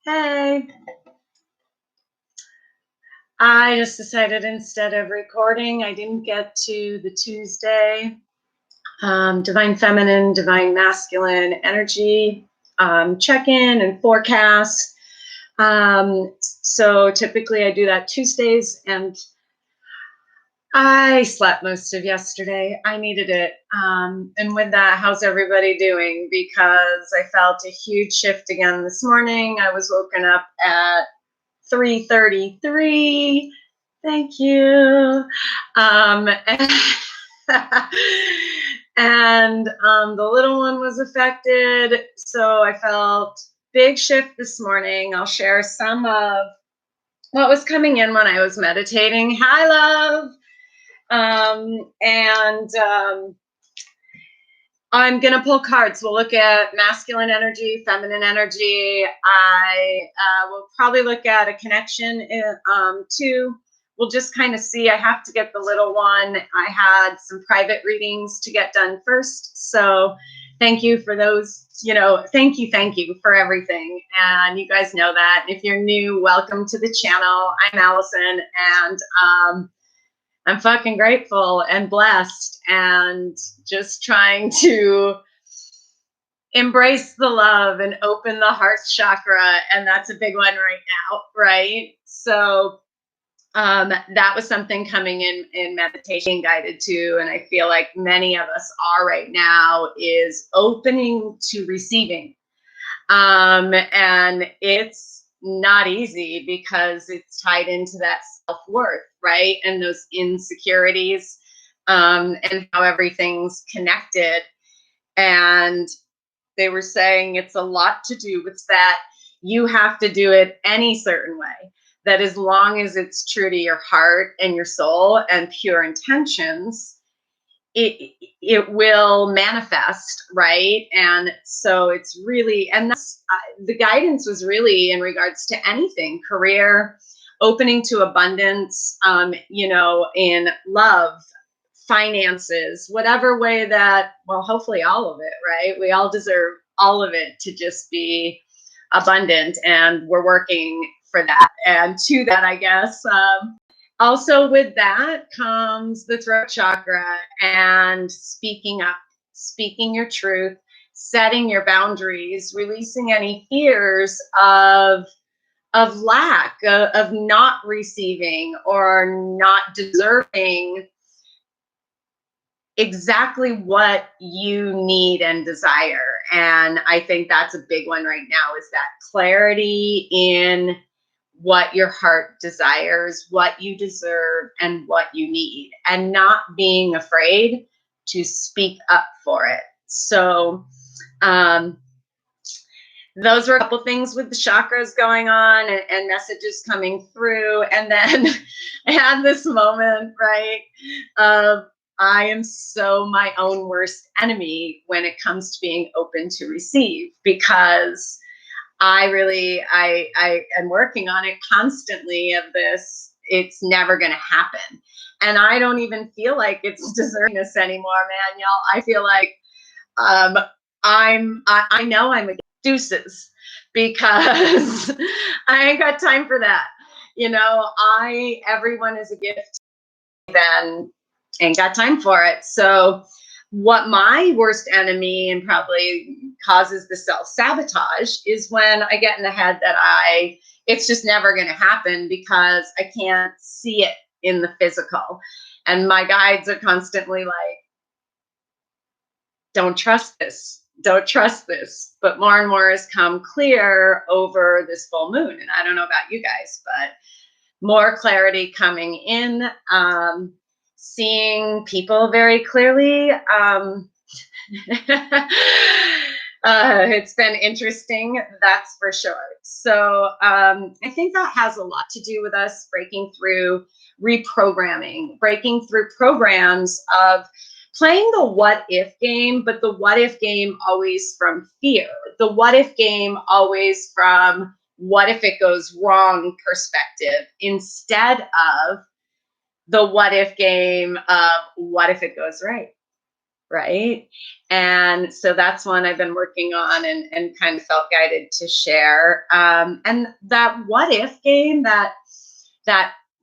Hey, I just decided instead of recording, I didn't get to the Tuesday divine feminine, divine masculine energy check-in and forecast. So typically I do that Tuesdays, and I slept most of yesterday. I needed it. And with that, how's everybody doing? Because I felt a huge shift again this morning. I was woken up at 3:33. Thank you. And, the little one was affected. So I felt big shift this morning. I'll share some of what was coming in when I was meditating. Hi, love. I'm going to pull cards. We'll look at masculine energy, feminine energy. I will probably look at a connection too. We'll just kind of see. I have to get the little one. I had some private readings to get done first. So thank you for those. Thank you for everything. And you guys know that. If you're new, welcome to the channel. I'm Allison, and I'm fucking grateful and blessed and just trying to embrace the love and open the heart chakra. And that's a big one right now, right? So that was something coming in meditation guided too. And I feel like many of us are right now, is opening to receiving. And it's not easy because it's tied into that self-worth, right? And those insecurities, and how everything's connected. And they were saying it's a lot to do with that. You have to do it any certain way, that as long as it's true to your heart and your soul and pure intentions, it will manifest, right? And so it's really, and that's the guidance was really in regards to anything, career, opening to abundance, in love, finances, whatever way that, well, hopefully all of it, right? We all deserve all of it to just be abundant, and we're working for that. And to that, I guess, also with that comes the throat chakra and speaking up, speaking your truth, setting your boundaries, releasing any fears of lack, of not receiving or not deserving exactly what you need and desire. And I think that's a big one right now, is that clarity in what your heart desires, what you deserve, and what you need, and not being afraid to speak up for it. So those were a couple things with the chakras going on, and messages coming through. And then I had this moment, right, of I am so my own worst enemy when it comes to being open to receive, because I am working on it constantly of this, it's never going to happen. And I don't even feel like it's deserving this anymore, man, y'all. I feel like I know I'm a deuces, because I ain't got time for that. Everyone is a gift, then ain't got time for it. So what my worst enemy and probably causes the self-sabotage is when I get in the head that it's just never going to happen because I can't see it in the physical. And my guides are constantly like, don't trust this. Don't trust this. But more and more has come clear over this full moon. And I don't know about you guys, but more clarity coming in, seeing people very clearly. It's been interesting, that's for sure. So I think that has a lot to do with us breaking through reprogramming, breaking through programs of playing the what if game, but the what if game always from fear, the what if game always from what if it goes wrong perspective, instead of the what if game of what if it goes right, right? And so that's one I've been working on and kind of felt guided to share. And that what if game, that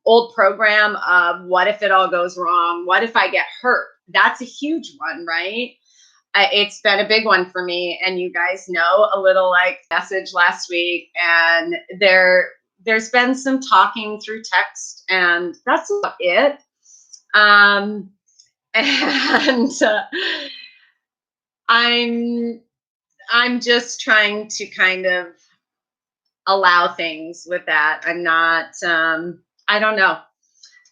old program of what if it all goes wrong? What if I get hurt? That's a huge one, right? It's been a big one for me. And you guys know a little like message last week, and there's been some talking through text, and that's about it. Um, and I'm I'm just trying to kind of allow things with that. I'm not I don't know.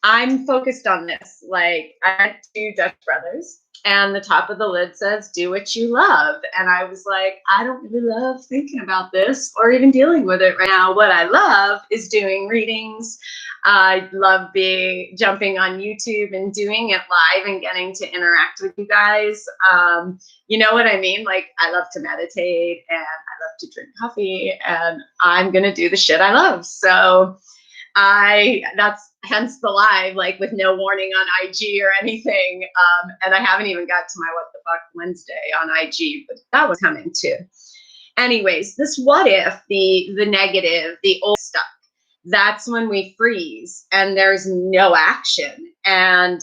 I'm focused on this. Like, I had two Dutch brothers, and the top of the lid says, "Do what you love." And I was like, I don't really love thinking about this or even dealing with it right now. What I love is doing readings. I love jumping on YouTube and doing it live and getting to interact with you guys. You know what I mean? Like, I love to meditate and I love to drink coffee, and I'm going to do the shit I love. So, that's hence the live, like with no warning on IG or anything. And I haven't even got to my What the Fuck Wednesday on IG, but that was coming too. Anyways, this what if, the negative, the old stuff, that's when we freeze and there's no action. And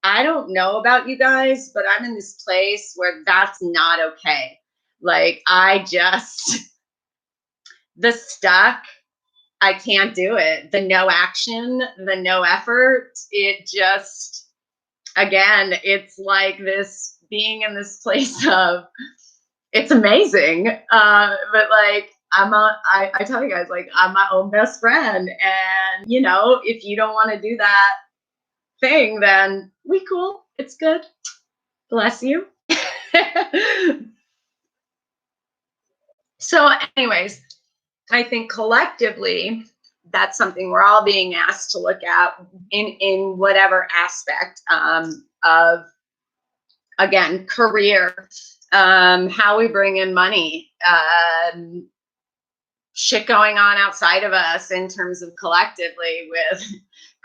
I don't know about you guys, but I'm in this place where that's not okay. Like, the stuck, I can't do it. The no action, the no effort, it just, again, it's like this being in this place of, it's amazing. But like, I tell you guys, like, I'm my own best friend. And, if you don't want to do that thing, then we cool. It's good. Bless you. So, anyways, I think collectively, that's something we're all being asked to look at in whatever aspect of, again, career, how we bring in money, shit going on outside of us in terms of collectively with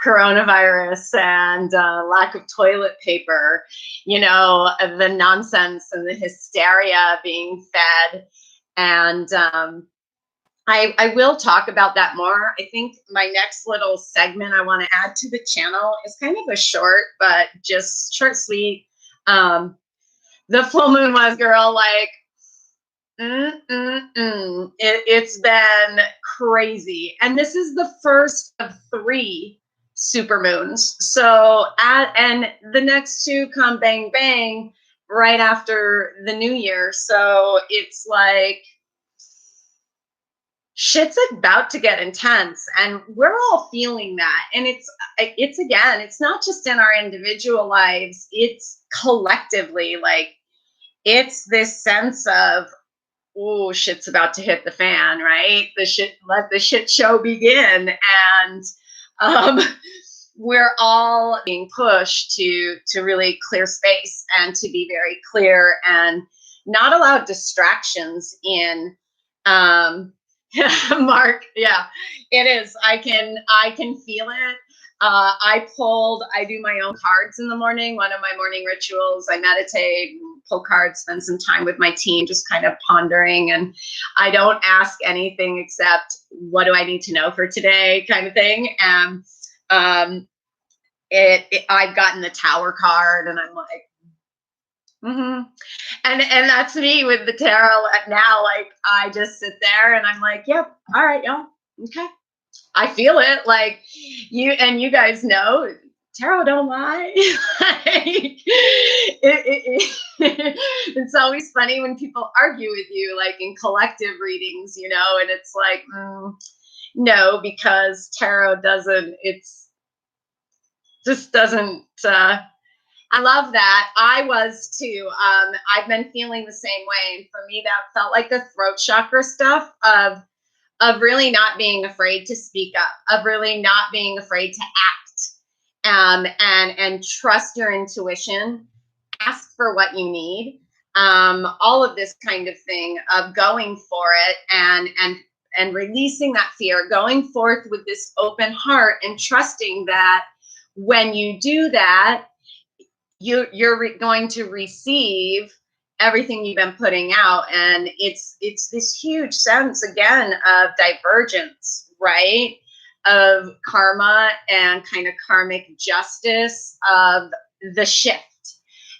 coronavirus and lack of toilet paper, the nonsense and the hysteria being fed. And I will talk about that more. I think my next little segment I want to add to the channel is kind of a short, but just short, sweet. The full moon was, girl, like, it's been crazy. And this is the first of 3 super moons. So, and the next 2 come bang, bang right after the new year. So it's like, shit's about to get intense, and we're all feeling that. And it's again, it's not just in our individual lives, it's collectively. Like, it's this sense of, oh, shit's about to hit the fan, right? Let the shit show begin. And we're all being pushed to really clear space and to be very clear and not allow distractions in. Mark, yeah, it is. I can feel it. I do my own cards in the morning. One of my morning rituals, I meditate, pull cards, spend some time with my team, just kind of pondering. And I don't ask anything except, what do I need to know for today, kind of thing. And I've gotten the Tower card, and I'm like, and that's me with the tarot now. Like, I just sit there and I'm like, yep, all right, y'all, okay. I feel it. Like, you guys know, tarot don't lie. Like, it's always funny when people argue with you, like in collective readings, and it's like, no, because tarot just doesn't. I love that. I was too. I've been feeling the same way. And for me, that felt like the throat chakra stuff of really not being afraid to speak up, of really not being afraid to act, and trust your intuition, ask for what you need, all of this kind of thing of going for it and releasing that fear, going forth with this open heart and trusting that when you do that, you're going to receive everything you've been putting out. And it's this huge sense again of divergence, right? Of karma and kind of karmic justice of the shift.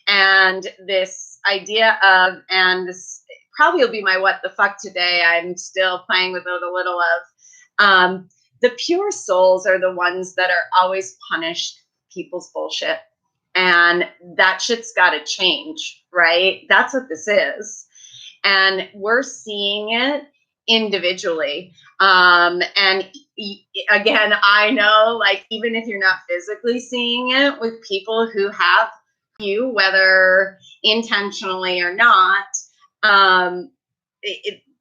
And this idea of, and this probably will be my what the fuck today. I'm still playing with it a little of, the pure souls are the ones that are always punished people's bullshit. And that shit's got to change, right? That's what this is. And we're seeing it individually. And again, I know, like, even if you're not physically seeing it with people who have you, whether intentionally or not,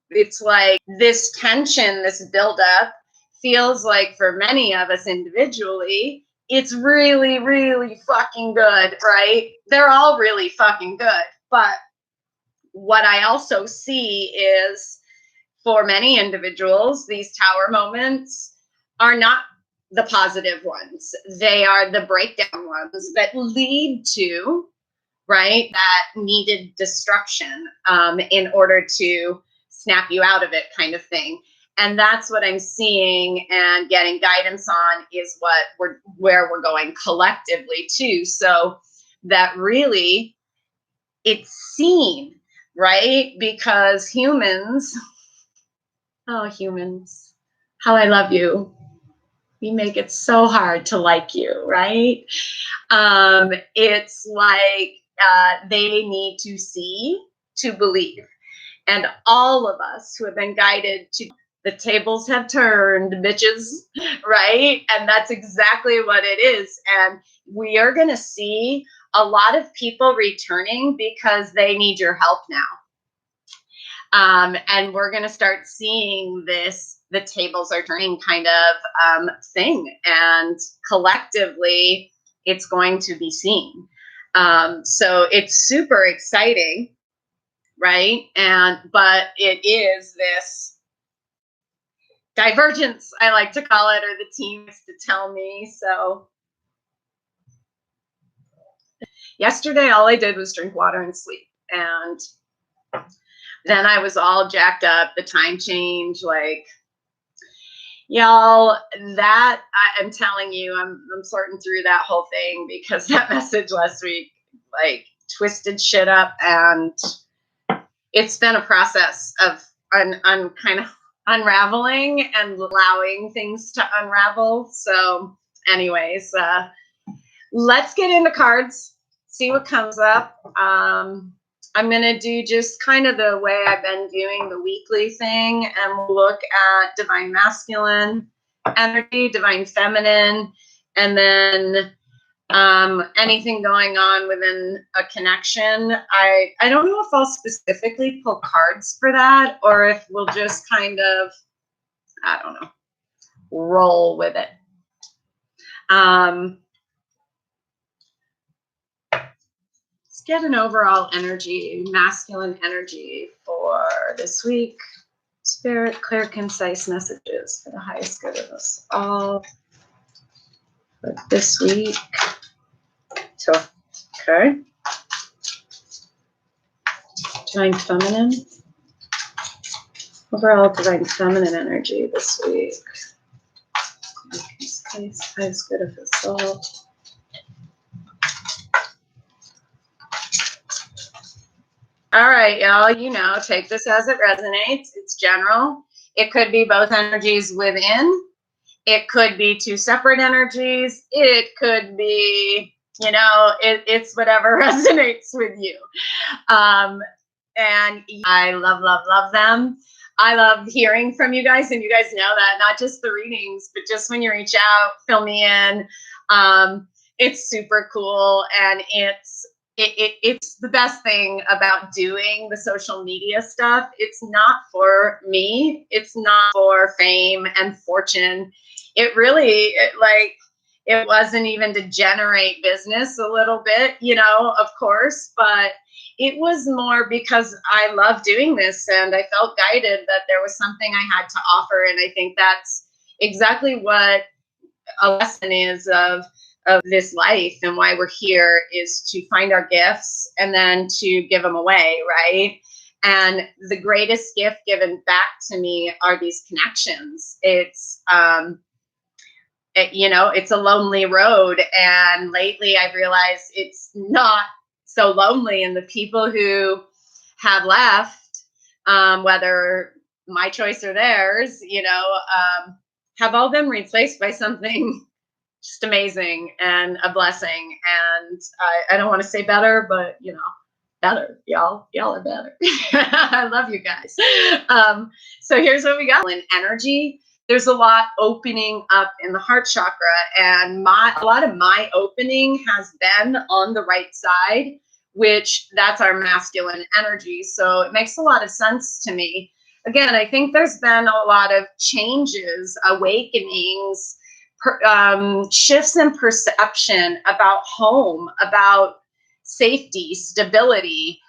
it's like this tension, this buildup feels like for many of us individually, it's really, really fucking good, right? They're all really fucking good. But what I also see is for many individuals, these tower moments are not the positive ones. They are the breakdown ones that lead to, right, that needed destruction in order to snap you out of it, kind of thing. And that's what I'm seeing and getting guidance on is where we're going collectively too. So that really it's seen, right? Because humans, oh, humans, how I love you. We make it so hard to like you, right? It's like they need to see to believe. And all of us who have been guided to the tables have turned, bitches, right? And that's exactly what it is. And we are going to see a lot of people returning because they need your help now. And we're going to start seeing this, the tables are turning kind of thing. And collectively, it's going to be seen. So it's super exciting, right? But it is this divergence, I like to call it, or the team used to tell me. So yesterday, all I did was drink water and sleep. And then I was all jacked up, the time change, like, y'all, that I'm telling you, I'm sorting through that whole thing because that message last week, like, twisted shit up. And it's been a process of kind of unraveling and allowing things to unravel. So anyways, let's get into cards, see what comes up. I'm going to do just kind of the way I've been doing the weekly thing, and we'll look at divine masculine energy, divine feminine, and then anything going on within a connection. I don't know if I'll specifically pull cards for that or if we'll just kind of, I don't know, roll with it. Let's get an overall energy, masculine energy for this week. Spirit, clear, concise messages for the highest good of us all for this week. So, okay. Divine feminine. Overall divine feminine energy this week. Highest good of us all. All right, y'all, you know, take this as it resonates. It's general. It could be both energies within. It could be two separate energies. It could be, you know, it's whatever resonates with you. And I love them. I love hearing from you guys, and you guys know that, not just the readings, but just when you reach out, fill me in. It's super cool, and it's the best thing about doing the social media stuff. It's not for me. It's not for fame and fortune. It really, it wasn't even to generate business a little bit, you know, of course, but it was more because I love doing this and I felt guided that there was something I had to offer. And I think that's exactly what a lesson is of of this life and why we're here is to find our gifts and then to give them away, right? And the greatest gift given back to me are these connections. It's a lonely road. And lately I've realized it's not so lonely. And the people who have left, whether my choice or theirs, have all been replaced by something just amazing and a blessing. And I don't want to say better, but better. Y'all are better. I love you guys. So here's what we got. In energy, there's a lot opening up in the heart chakra, and a lot of my opening has been on the right side, which that's our masculine energy. So it makes a lot of sense to me. Again, I think there's been a lot of changes, awakenings, shifts in perception about home, about safety, stability,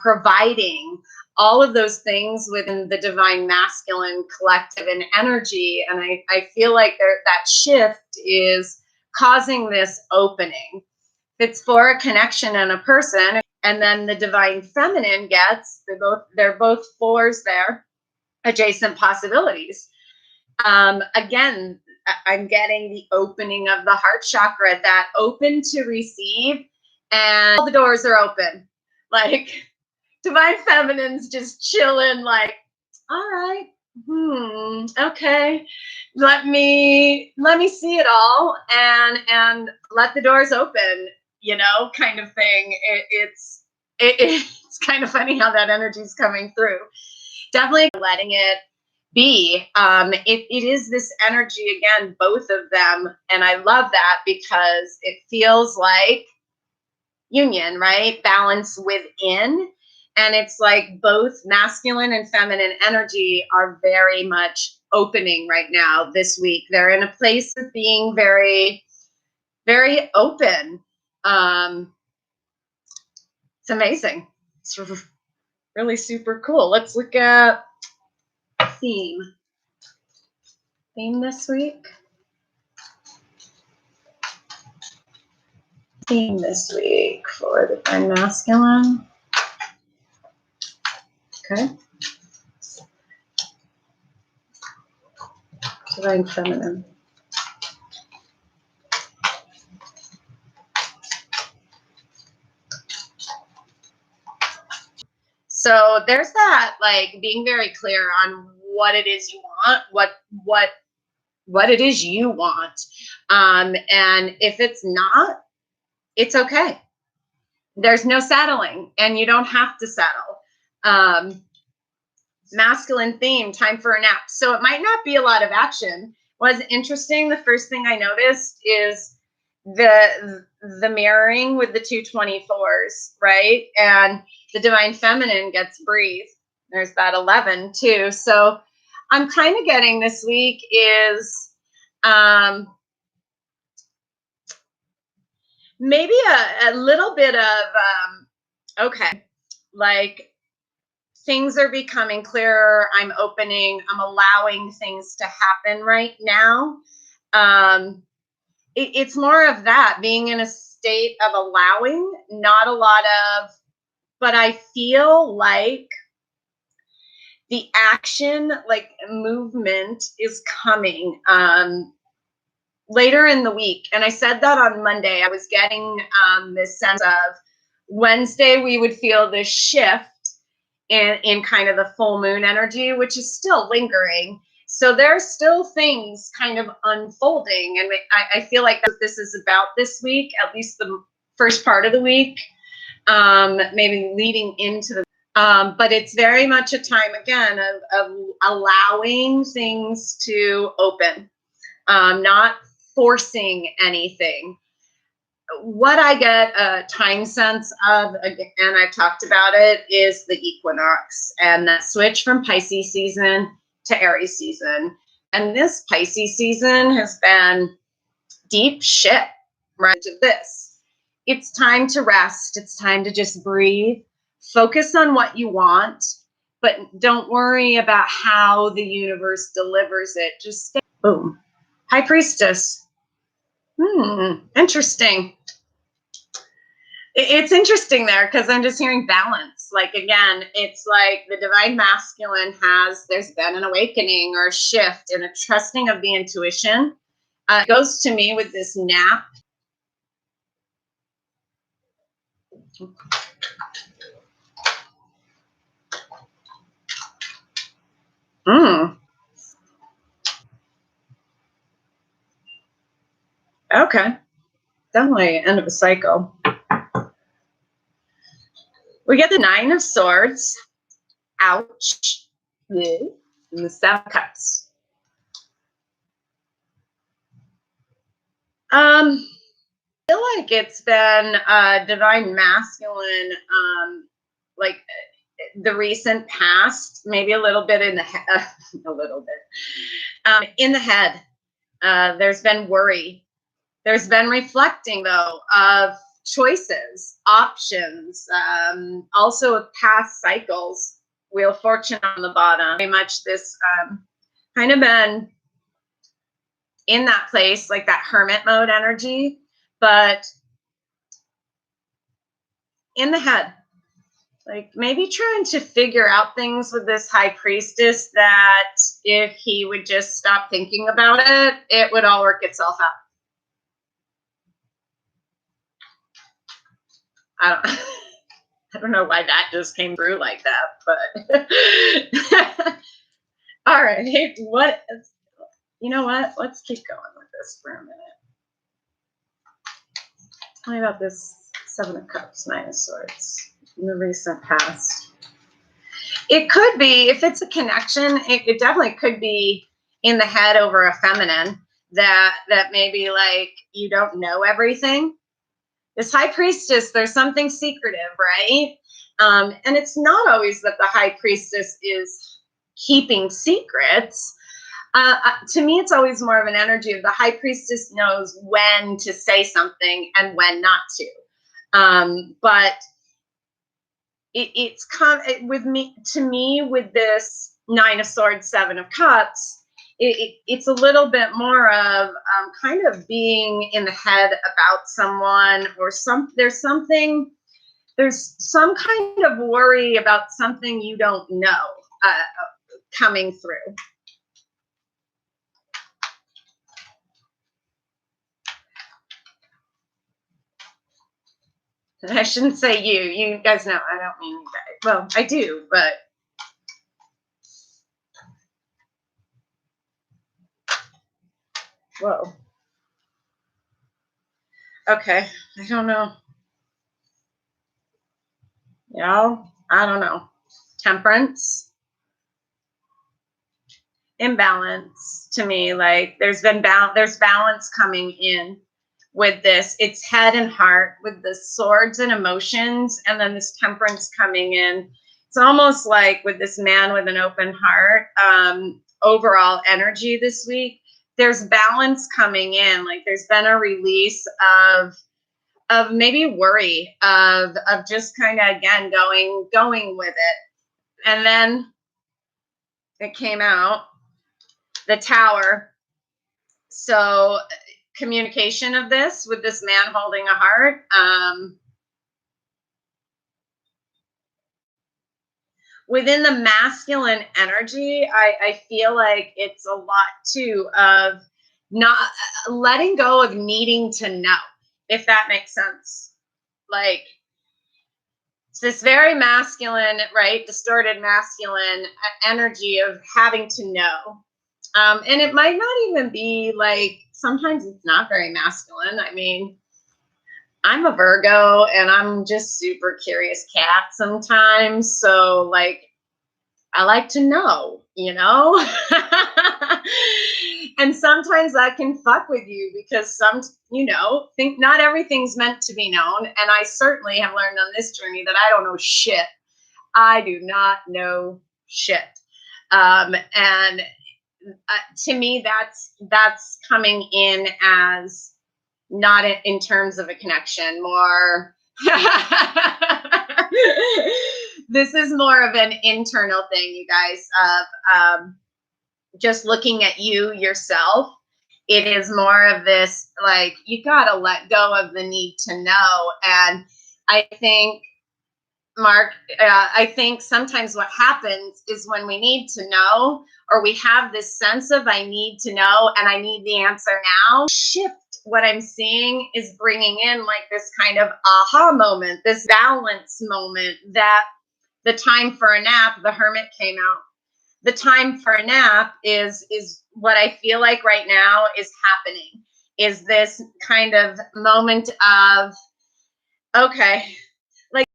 providing, all of those things within the divine masculine collective and energy. And I feel like that shift is causing this opening. It's for a connection and a person. And then the divine feminine they're both fours there, adjacent possibilities. Again, I'm getting the opening of the heart chakra, that open to receive, and all the doors are open. Like divine feminine's just chilling, like, all right, okay, let me see it all, and let the doors open, kind of thing. It's kind of funny how that energy's coming through. Definitely letting it be. It is this energy, again, both of them, and I love that because it feels like union, right? Balance within. And it's like both masculine and feminine energy are very much opening right now this week. They're in a place of being very, very open. It's amazing. It's really super cool. Let's look at theme this week. Theme this week for divine masculine. Okay. Divine feminine. So there's that, like, being very clear on what it is you want, what it is you want. And if it's not, it's okay. There's no settling, and you don't have to settle. Masculine theme, time for a nap. So it might not be a lot of action. Was interesting. The first thing I noticed is the mirroring with the 224s, right? And the divine feminine gets breathe. There's that 11 too. So I'm kind of getting this week is maybe a little bit of okay, like things are becoming clearer. I'm opening, I'm allowing things to happen right now. It's more of that, being in a state of allowing, not a lot of, but I feel like the action, like movement, is coming later in the week. And I said that on Monday. I was getting this sense of Wednesday we would feel this shift in kind of the full moon energy, which is still lingering. So there's still things kind of unfolding. And I feel like that's what this is about this week, at least the first part of the week, maybe leading into the but it's very much a time, again, of allowing things to open, not forcing anything. What I get a time sense of, and I've talked about it, is the equinox and that switch from Pisces season to Aries season. And this Pisces season has been deep shit, right? To this. It's time to rest. It's time to just breathe. Focus on what you want, but don't worry about how the universe delivers it. Just stay. Boom. High Priestess. Interesting. It's interesting there because I'm just hearing balance. Like, again, it's like the divine masculine there's been an awakening or a shift and a trusting of the intuition. It goes to me with this nap. Okay. Definitely end of a cycle. We get the 9 of Swords. Ouch. And the 7 of Cups. I feel like it's been divine masculine, like the recent past, maybe a little bit in the a little bit in the head. There's been worry. There's been reflecting, though, of choices, options, also of past cycles. Wheel of Fortune on the bottom. Very much this kind of been in that place, like that hermit mode energy, but in the head. Like maybe trying to figure out things with this High Priestess that if he would just stop thinking about it, it would all work itself out. I don't know why that just came through like that, but all right. You know what? Let's keep going with this for a minute. Tell me about this 7 of Cups, 9 of Swords in the recent past. It could be, if it's a connection, it definitely could be in the head over a feminine that maybe like you don't know everything. This High Priestess, there's something secretive, right? And it's not always that the High Priestess is keeping secrets. To me, it's always more of an energy of the High Priestess knows when to say something and when not to. But it's with me, to me, with this 9 of Swords, 7 of Cups, it's a little bit more of kind of being in the head about someone, or there's some kind of worry about something you don't know coming through. I shouldn't say you. You guys know I don't mean you guys. Well, I do, but whoa. Okay, I don't know. I don't know. Temperance, imbalance to me. Like there's balance coming in with this. It's head and heart with the swords and emotions, and then this temperance coming in. It's almost like with this man with an open heart, overall energy this week, there's balance coming in. Like there's been a release of maybe worry, of just kind of, again, going with it. And then it came out, the Tower. So communication of this with this man holding a heart. Within the masculine energy, I feel like it's a lot too of not letting go of needing to know, if that makes sense. Like it's this very masculine, right? Distorted masculine energy of having to know. And it might not even be like, sometimes it's not very masculine. I mean, I'm a Virgo and I'm just super curious cat sometimes. So like, I like to know, and sometimes that can fuck with you because think not everything's meant to be known. And I certainly have learned on this journey that I don't know shit. I do not know shit. And to me, that's coming in as not in terms of a connection, more this is more of an internal thing, you guys, of just looking at you yourself It is more of this, like, you got to let go of the need to know. And I think, Mark, I think sometimes what happens is when we need to know, or we have this sense of I need to know and I need the answer now, shift what I'm seeing is bringing in like this kind of aha moment, this balance moment, that the time for a nap, the hermit came out. The time for a nap is what I feel like right now is happening, is this kind of moment of, okay, like,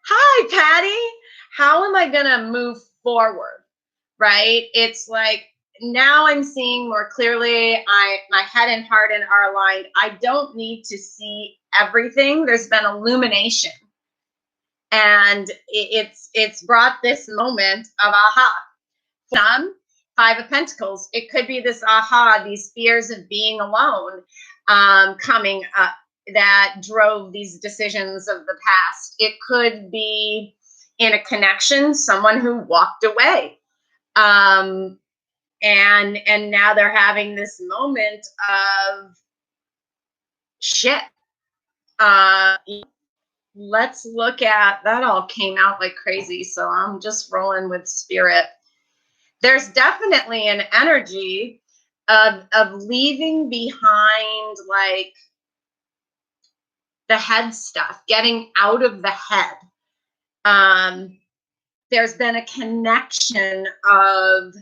hi, Patty, how am I going to move forward? Right? It's like, now I'm seeing more clearly. My head and heart are aligned. I don't need to see everything. There's been illumination, and it's brought this moment of aha. Some, Five of Pentacles, it could be this aha, these fears of being alone, coming up, that drove these decisions of the past. It could be in a connection, someone who walked away, and now they're having this moment of shit. Let's look at that. All came out like crazy, so I'm just rolling with spirit. There's definitely an energy of leaving behind, like, the head stuff, getting out of the head. There's been a connection of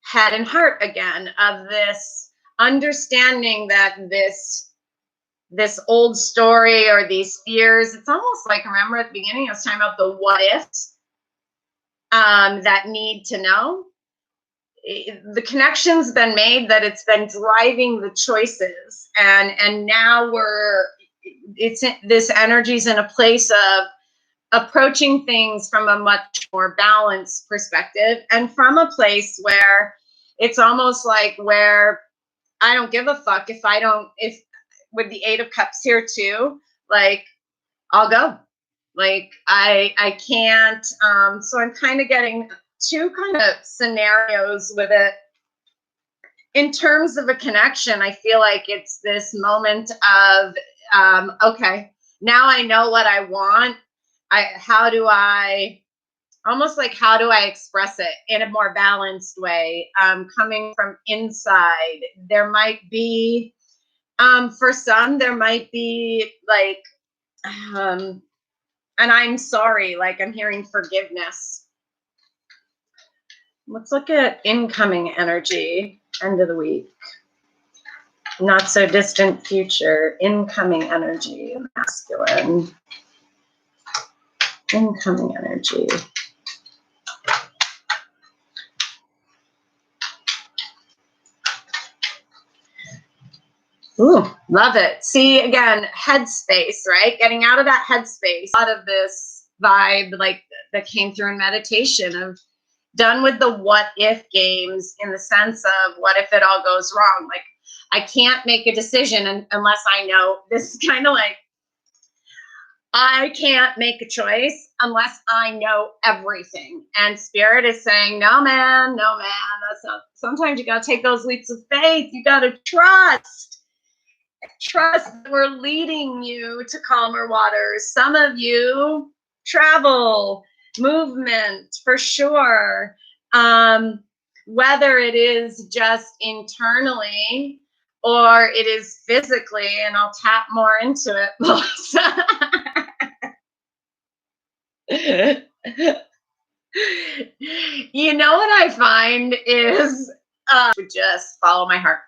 head and heart again, of this understanding that this old story or these fears, it's almost like, remember at the beginning I was talking about the what ifs, that need to know. The connection's been made, that it's been driving the choices, and now this energy's in a place of approaching things from a much more balanced perspective, and from a place where it's almost like, where I don't give a fuck if with the Eight of Cups here too, like, I'll go. Like, I can't, so I'm kind of getting two kind of scenarios with it. In terms of a connection, I feel like it's this moment of, okay, now I know what I want. How do I express it in a more balanced way? Coming from inside, there might be, for some, there might be like, and I'm sorry, like, I'm hearing forgiveness. Let's look at incoming energy, end of the week. Not so distant future, incoming energy, masculine. Incoming energy. Ooh, love it. See, again, headspace, right? Getting out of that headspace. A lot of this vibe, like, that came through in meditation, of done with the what if games, in the sense of, what if it all goes wrong? Like, I can't make a decision unless I know. This is kind of like, I can't make a choice unless I know everything. And spirit is saying, no, man, that's not. Sometimes you got to take those leaps of faith. You got to trust that we're leading you to calmer waters. Some of you, travel, movement, for sure. Whether it is just internally or it is physically, and I'll tap more into it. You know what I find is, just follow my heart.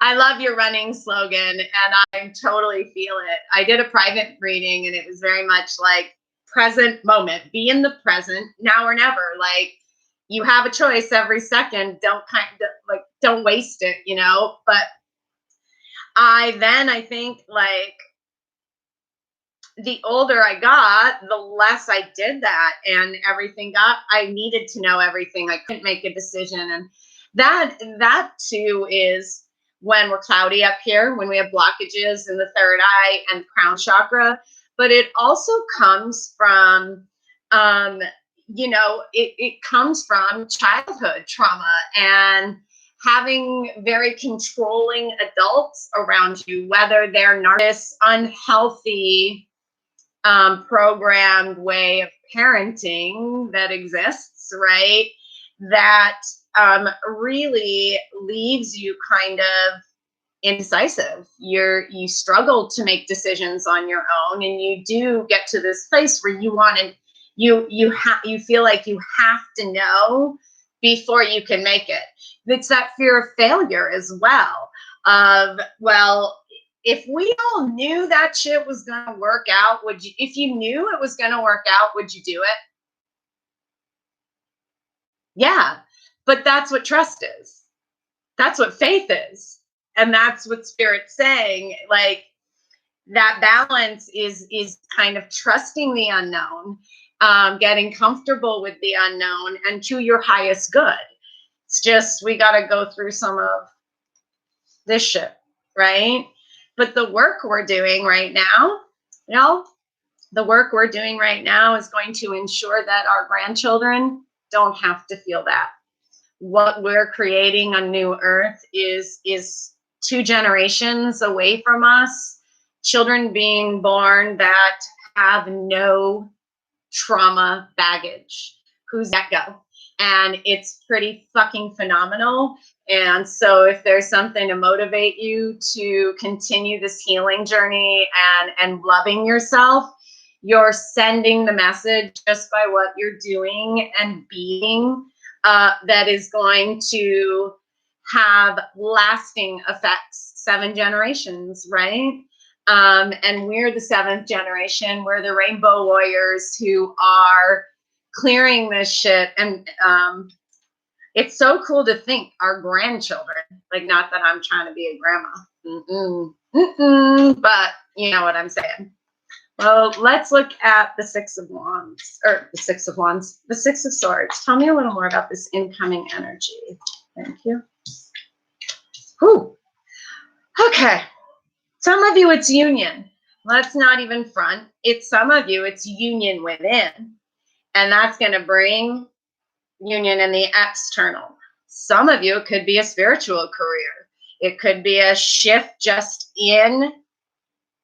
I love your running slogan, and I totally feel it. I did a private reading, and it was very much like, present moment, be in the present, now or never. Like, you have a choice every second. Don't waste it, But I think, like, the older I got, the less I did that, and I needed to know everything. I couldn't make a decision. And that too is when we're cloudy up here, when we have blockages in the third eye and crown chakra. But it also comes from, you know, it comes from childhood trauma and having very controlling adults around you, whether they're this unhealthy programmed way of parenting that exists, right? That really leaves you kind of indecisive. You struggle to make decisions on your own, and you do get to this place where you want to, you feel like you have to know before you can make it. It's that fear of failure as well. Of, well, if we all knew that shit was going to work out, would you, if you knew it was going to work out, would you do it? Yeah. But that's what trust is. That's what faith is. And that's what Spirit's saying. Like, that balance is kind of trusting the unknown, getting comfortable with the unknown, and to your highest good. It's just, we got to go through some of this shit, right? But the work we're doing right now, you know, the work we're doing right now is going to ensure that our grandchildren don't have to feel that. What we're creating on New Earth is 2 generations away from us, children being born that have no trauma baggage. Who's that go? And it's pretty fucking phenomenal. And so if there's something to motivate you to continue this healing journey and loving yourself, you're sending the message just by what you're doing and being, that is going to have lasting effects, 7 generations, right? And we're the 7th generation. We're the rainbow warriors who are clearing this shit. And it's so cool to think our grandchildren, like, not that I'm trying to be a grandma, but you know what I'm saying. Well, let's look at the 6 of Wands, or the 6 of Wands, the 6 of Swords. Tell me a little more about this incoming energy. Thank you. Whew. Okay. Some of you, it's union. Let's not even front. It's some of you, it's union within. And that's going to bring union in the external. Some of you, it could be a spiritual career. It could be a shift just in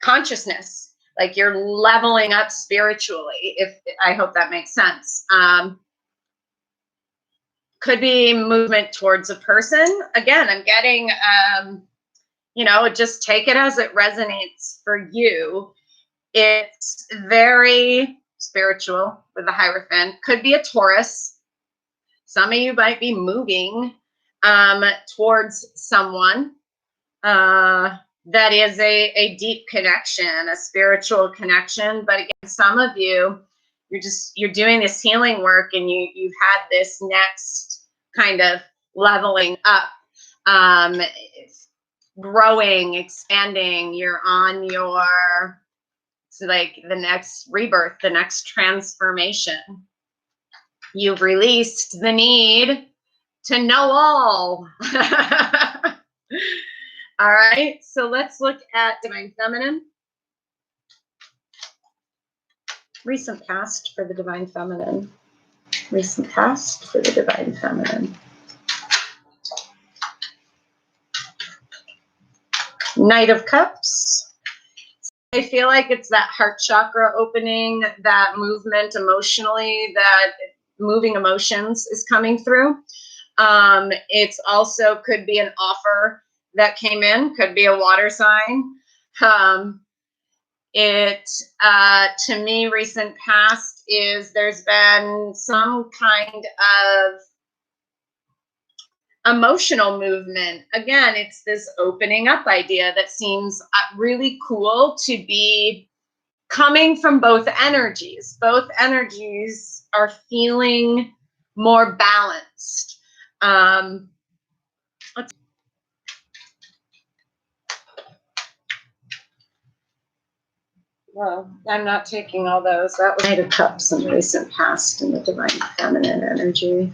consciousness. Like, you're leveling up spiritually. If I hope that makes sense. Could be movement towards a person. Again, I'm getting, you know, just take it as it resonates for you. It's very spiritual with the Hierophant. Could be a Taurus. Some of you might be moving towards someone that is a deep connection, a spiritual connection. But again, some of you, you're doing this healing work, and you've had this next kind of leveling up, growing, expanding. You're on your, so like, the next rebirth, the next transformation. You've released the need to know all. All right, so let's look at Divine Feminine. Recent past for the Divine Feminine. Recent past for the Divine Feminine. Knight of Cups. I feel like it's that heart chakra opening, that movement emotionally, that moving emotions is coming through. It's also could be an offer that came in, could be a water sign. To me, recent past is there's been some kind of emotional movement. Again, it's this opening up idea that seems really cool to be coming from both energies. Both energies are feeling more balanced. Well, I'm not taking all those. That was Knight of Cups in the recent past in the Divine Feminine energy.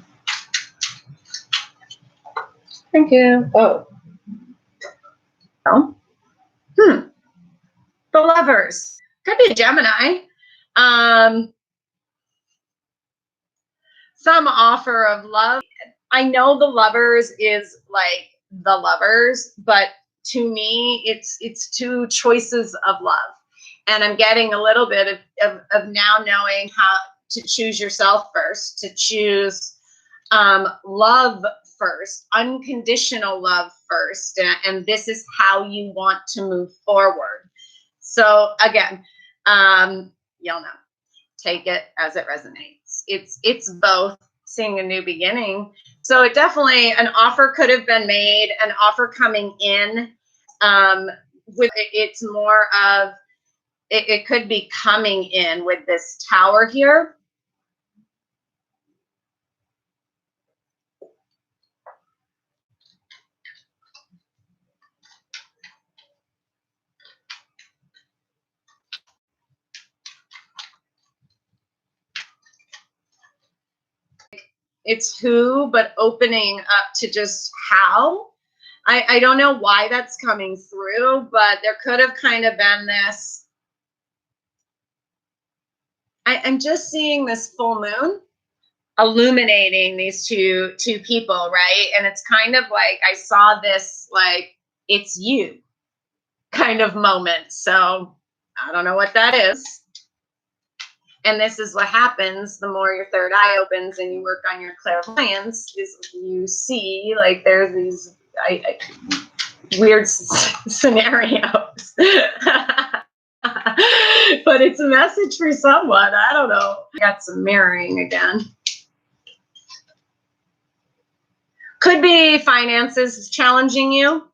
Thank you. Oh. Oh. The Lovers. Could be a Gemini. some offer of love. I know the lovers is like the lovers, but to me, it's two choices of love. And I'm getting a little bit of now knowing how to choose yourself first, to choose love first, unconditional love first. And this is how you want to move forward. So again, you'll know, take it as it resonates. It's both. Seeing a new beginning. So it definitely, an offer could have been made, an offer coming in. With it's more of, it could be coming in with this Tower here. It's who, but opening up to just how. I don't know why that's coming through, but there could have kind of been this. I'm just seeing this full moon illuminating these two people, right? And it's kind of like I saw this, like, it's you kind of moment. So I don't know what that is. And this is what happens the more your third eye opens and you work on your clairvoyance, is you see, like, there's these weird scenarios. But it's a message for someone. I don't know. Got some mirroring again. Could be finances challenging you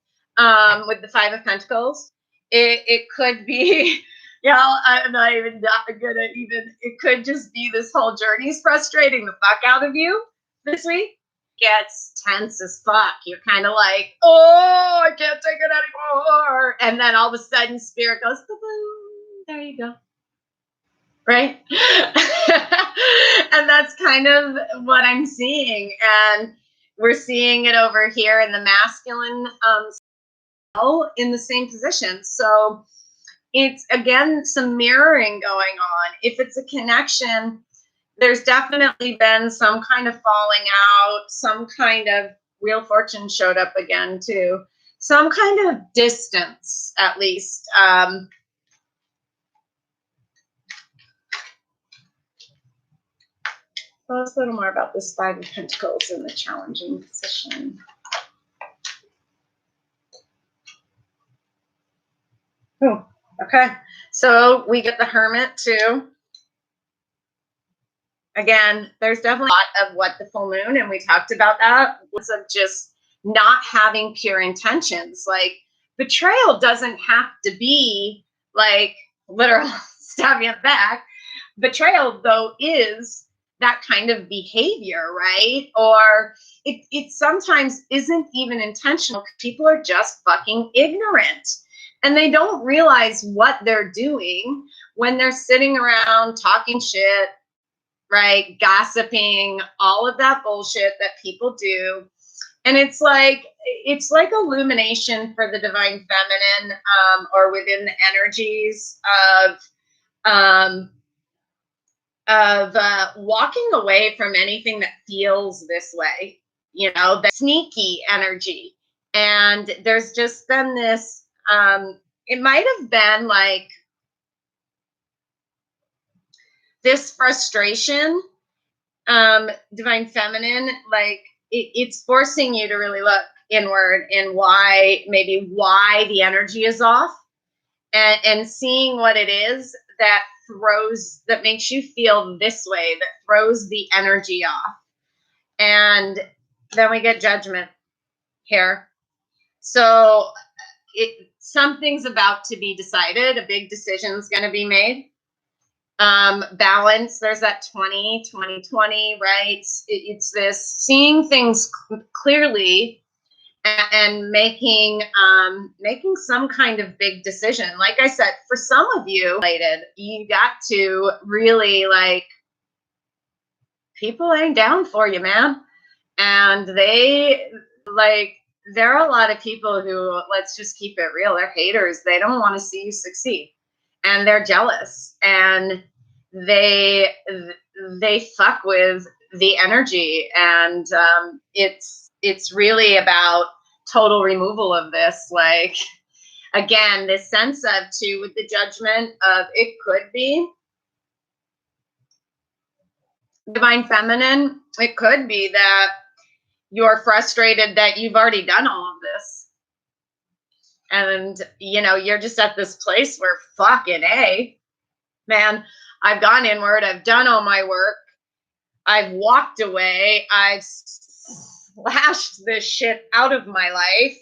with the Five of Pentacles. It could be, yeah, I'm not gonna even, it could just be this whole journey is frustrating the fuck out of you this week. Gets tense as fuck. You're kind of like, oh, I can't take it anymore. And then all of a sudden spirit goes, boom, there you go. Right? And that's kind of what I'm seeing. And we're seeing it over here in the masculine in the same position. So it's, again, some mirroring going on. If it's a connection, there's definitely been some kind of falling out, some kind of Wheel of Fortune showed up again too. Some kind of distance, at least. Tell us a little more about this Five of Pentacles in the challenging position. Oh, okay. So we get the Hermit too. Again, there's definitely a lot of what the full moon, and we talked about that, was of just not having pure intentions. Like, betrayal doesn't have to be like literal stab you in the back. Betrayal, though, is that kind of behavior, right? Or it sometimes isn't even intentional. People are just fucking ignorant. And they don't realize what they're doing when they're sitting around talking shit, right? Gossiping, all of that bullshit that people do. And it's like illumination for the divine feminine, or within the energies of walking away from anything that feels this way, you know, the sneaky energy. And there's just been this, it might have been like this frustration, divine feminine, like it's forcing you to really look inward and why the energy is off, and seeing what it is that makes you feel this way, that throws the energy off. And then we get Judgment here. So something's about to be decided. A big decision's going to be made. Balance, there's that 20, right? It's this seeing things clearly and making some kind of big decision. Like I said, for some of you, you got to really, like, people ain't down for you, man. And there are a lot of people who, let's just keep it real, they're haters. They don't want to see you succeed. And they're jealous. And they fuck with the energy. And it's really about total removal of this. Like, again, this sense of too, with the judgment of it could be divine feminine. It could be that you're frustrated that you've already done all of this. And, you know, you're just at this place where fucking A, man, I've gone inward. I've done all my work. I've walked away. I've slashed this shit out of my life.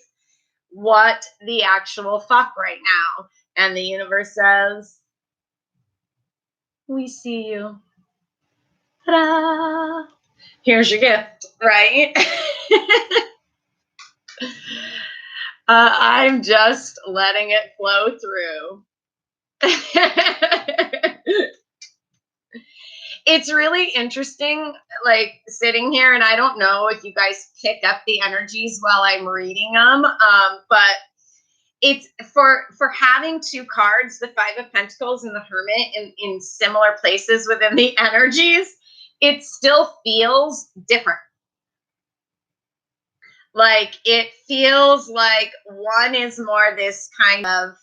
What the actual fuck right now? And the universe says, we see you. Ta-da! Here's your gift, right? I'm just letting it flow through. It's really interesting, like sitting here, and I don't know if you guys pick up the energies while I'm reading them, but it's for having two cards, the Five of Pentacles and the Hermit, in similar places within the energies. It still feels different. Like, it feels like one is more this kind of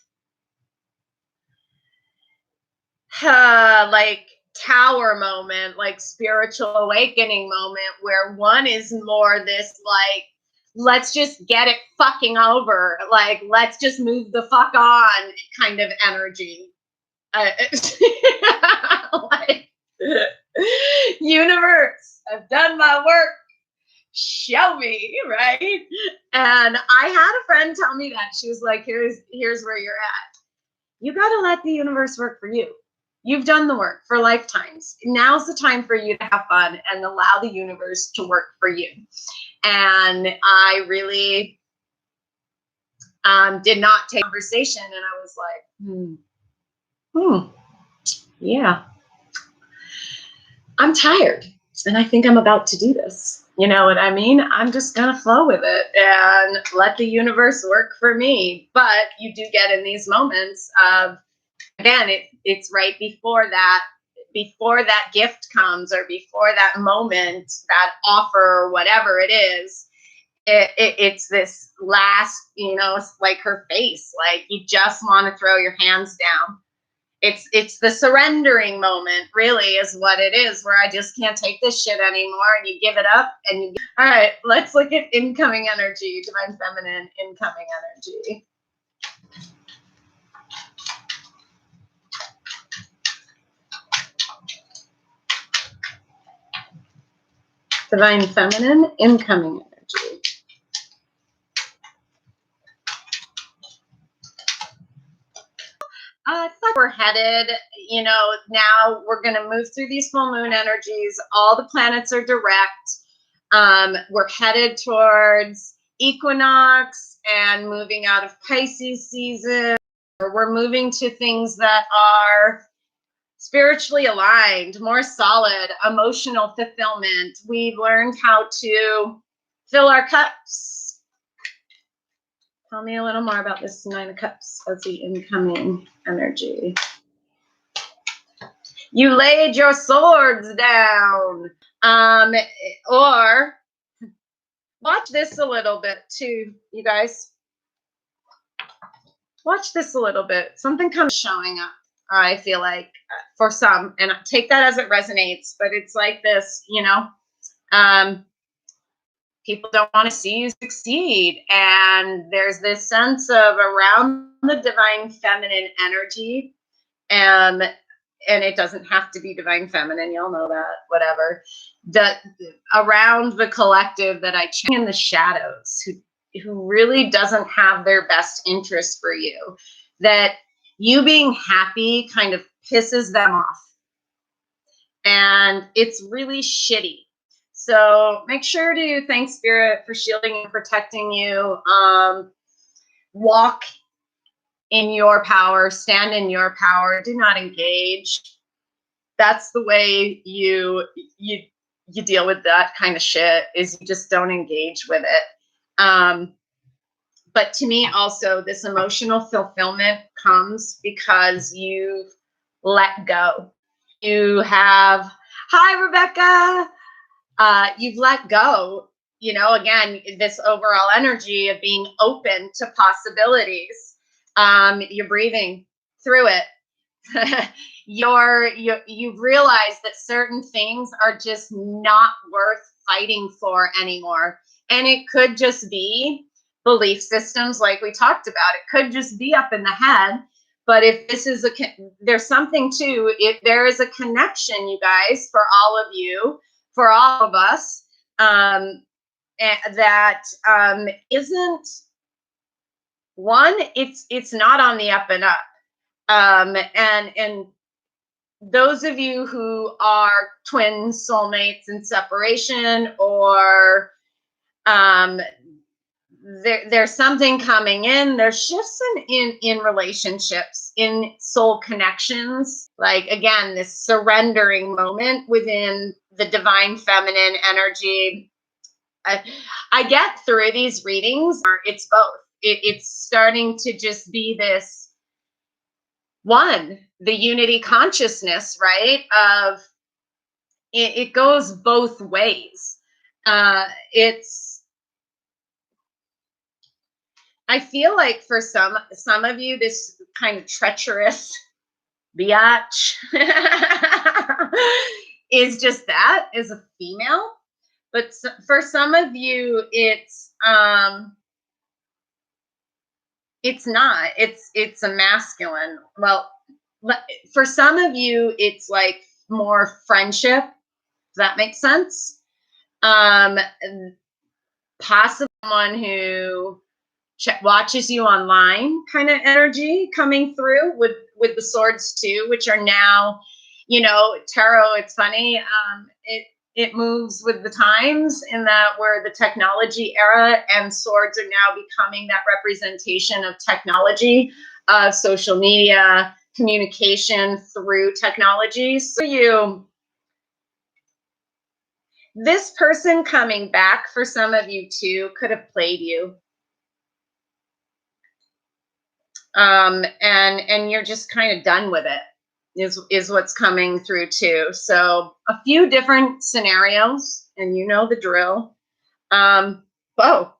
like tower moment, like spiritual awakening moment, where one is more this like, let's just get it fucking over, like let's just move the fuck on kind of energy. Like, universe, I've done my work, show me, right? And I had a friend tell me that. She was like, here's where you're at. You got to let the universe work for you. You've done the work for lifetimes. Now's the time for you to have fun and allow the universe to work for you. And I really did not take conversation, and I was like, yeah, I'm tired, and I think I'm about to do this. You know what I mean? I'm just gonna flow with it and let the universe work for me. But you do get in these moments of, again, it's right before that gift comes, or before that moment, that offer, or whatever it is. It's this last, you know, it's like her face, like you just want to throw your hands down. It's the surrendering moment, really, is what it is, where I just can't take this shit anymore, and you give it up. And you, all right, let's look at incoming energy, divine feminine incoming energy. Divine feminine incoming energy. It's like we're headed, you know, now we're going to move through these full moon energies. All the planets are direct. We're headed towards equinox and moving out of Pisces season. We're moving to things that are spiritually aligned, more solid, emotional fulfillment. We've learned how to fill our cups. Tell me a little more about this Nine of Cups as the incoming energy. You laid your swords down. Or watch this a little bit too, you guys. Watch this a little bit. Something comes showing up, I feel like, for some, and take that as it resonates, but it's like this, you know, people don't want to see you succeed. And there's this sense of, around the divine feminine energy, and it doesn't have to be divine feminine, y'all know that, whatever, that around the collective that I check in the shadows, who really doesn't have their best interest for you, that you being happy kind of pisses them off. And it's really shitty. So make sure to thank Spirit for shielding and protecting you. Walk in your power, stand in your power, do not engage. That's the way you deal with that kind of shit, is you just don't engage with it. But to me also, this emotional fulfillment comes because you've let go. You have, hi Rebecca, You've let go, again, this overall energy of being open to possibilities. You're breathing through it. You've realized that certain things are just not worth fighting for anymore. And it could just be belief systems like we talked about. It could just be up in the head. But if this is there's something to, if there is a connection, you guys, for all of you, for all of us, that isn't one, it's not on the up and up. And those of you who are twin soulmates in separation, or there's something coming in, there's shifts in relationships, in soul connections, like, again, this surrendering moment within the divine feminine energy. I get through these readings, it's both. It's starting to just be this one, the unity consciousness, right? Of it goes both ways. It's, I feel like for some of you, this kind of treacherous biatch is just that, is a female. But for some of you, it's not. It's a masculine. Well, for some of you, it's like more friendship. Does that make sense? Possibly someone who watches you online, kind of energy coming through with the swords too, which are now, tarot. It's funny. It moves with the times, in that we're the technology era, and swords are now becoming that representation of technology, social media, communication through technology. So this person coming back for some of you too could have played you. And you're just kind of done with it, is what's coming through too. So a few different scenarios, and you know the drill. Oh,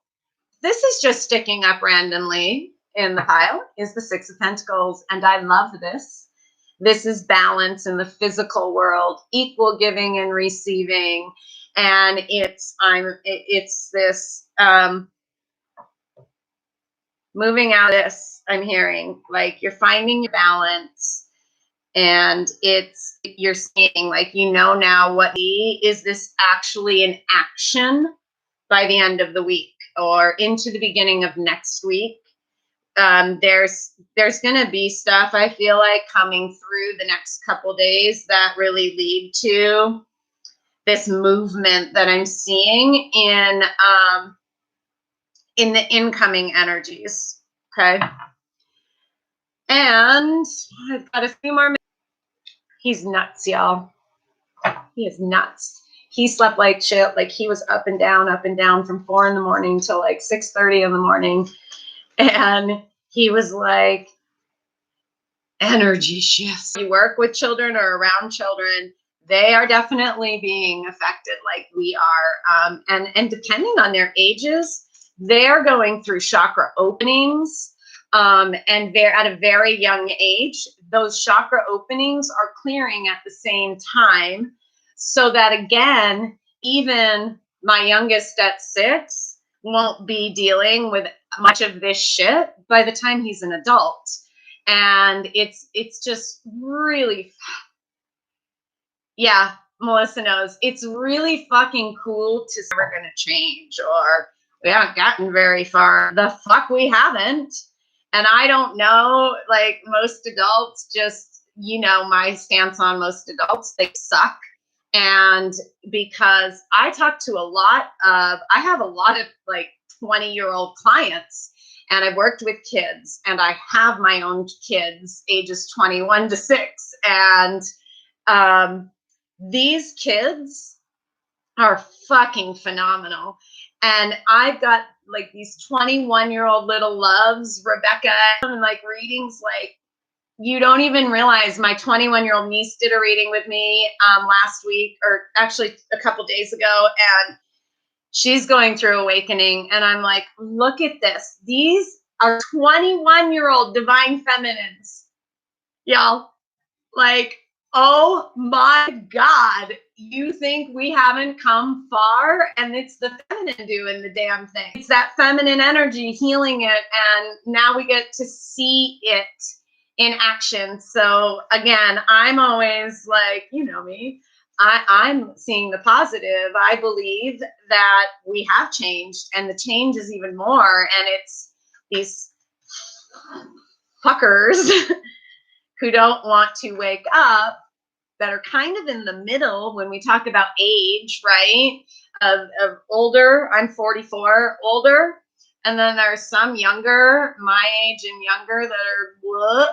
this is just sticking up randomly in the pile, is the Six of Pentacles, and I love this. This is balance in the physical world, equal giving and receiving, and it's this moving out of this. I'm hearing like you're finding your balance, and you're seeing, like, now what is this actually in action by the end of the week or into the beginning of next week. There's going to be stuff, I feel like, coming through the next couple days that really lead to this movement that I'm seeing in the incoming energies. Okay. And I've got a few more minutes. He's nuts, y'all. He is nuts. He slept like shit. Like, he was up and down from 4 a.m. till like 6:30 in the morning. And he was like, energy shifts. You work with children or around children, they are definitely being affected like we are. And depending on their ages, they're going through chakra openings. And they're at a very young age. Those chakra openings are clearing at the same time. So that, again, even my youngest at 6 won't be dealing with much of this shit by the time he's an adult. And it's just really, yeah, Melissa knows, it's really fucking cool to say we're going to change, or we haven't gotten very far. The fuck we haven't. And I don't know, like, most adults just, my stance on most adults, they suck. And because I talk to I have a lot of like 20-year-old clients, and I've worked with kids, and I have my own kids ages 21 to 6. And these kids are fucking phenomenal. And I've got like these 21-year-old little loves, Rebecca, and like readings like you don't even realize. My 21-year-old niece did a reading with me last week, or actually a couple days ago, and she's going through awakening. And I'm like, look at this. These are 21-year-old divine feminines, y'all. Like, oh my God, you think we haven't come far? And it's the feminine doing the damn thing. It's that feminine energy healing it. And now we get to see it in action. So again, I'm always like, you know me, I'm seeing the positive. I believe that we have changed, and the change is even more. And it's these fuckers who don't want to wake up, that are kind of in the middle when we talk about age, right? Of older, I'm 44, older. And then there's some younger, my age and younger, that are, whoa.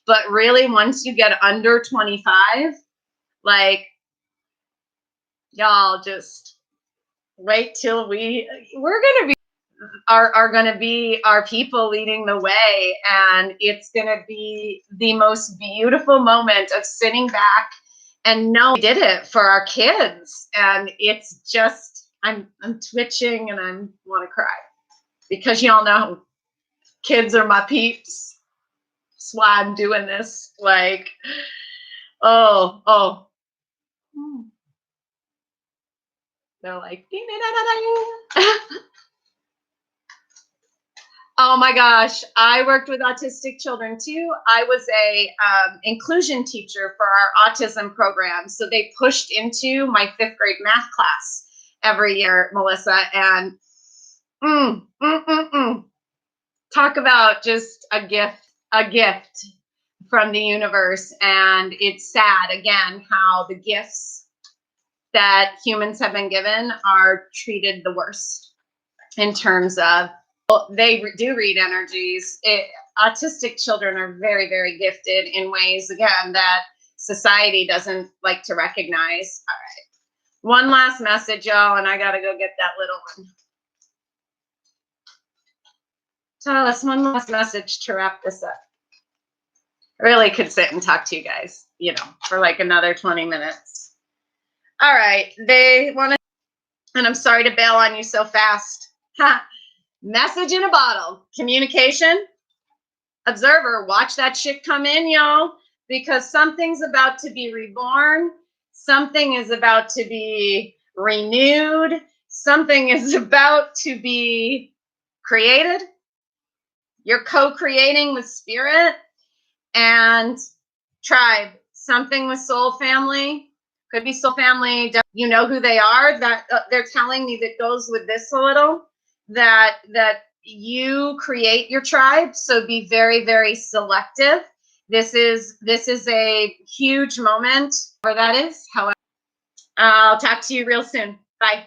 But really, once you get under 25, like, y'all just wait till we're going to be, are going to be our people leading the way. And it's going to be the most beautiful moment of sitting back and know we did it for our kids. And it's just, I'm twitching and I want to cry, because y'all know kids are my peeps. That's why I'm doing this. Like, oh. They're like, ding, ding, ding, ding. Oh my gosh, I worked with autistic children too. I was a inclusion teacher for our autism program. So they pushed into my 5th grade math class every year, Melissa. And talk about just a gift from the universe. And it's sad, again, how the gifts that humans have been given are treated the worst in terms of, they do read energies. Autistic children are very, very gifted in ways, again, that society doesn't like to recognize. All right. One last message, y'all, and I got to go get that little one. Tell us one last message to wrap this up. I really could sit and talk to you guys, for like another 20 minutes. All right. They want to, and I'm sorry to bail on you so fast. Ha. Message in a bottle. Communication. Observer. Watch that shit come in, y'all, because something's about to be reborn. Something is about to be renewed. Something is about to be created. You're co-creating with spirit and tribe. Something with soul family. Could be soul family. You know who they are. That they're telling me that goes with this a little. That you create your tribe, so be very, very selective. This is a huge moment, where that is. However, I'll talk to you real soon. Bye.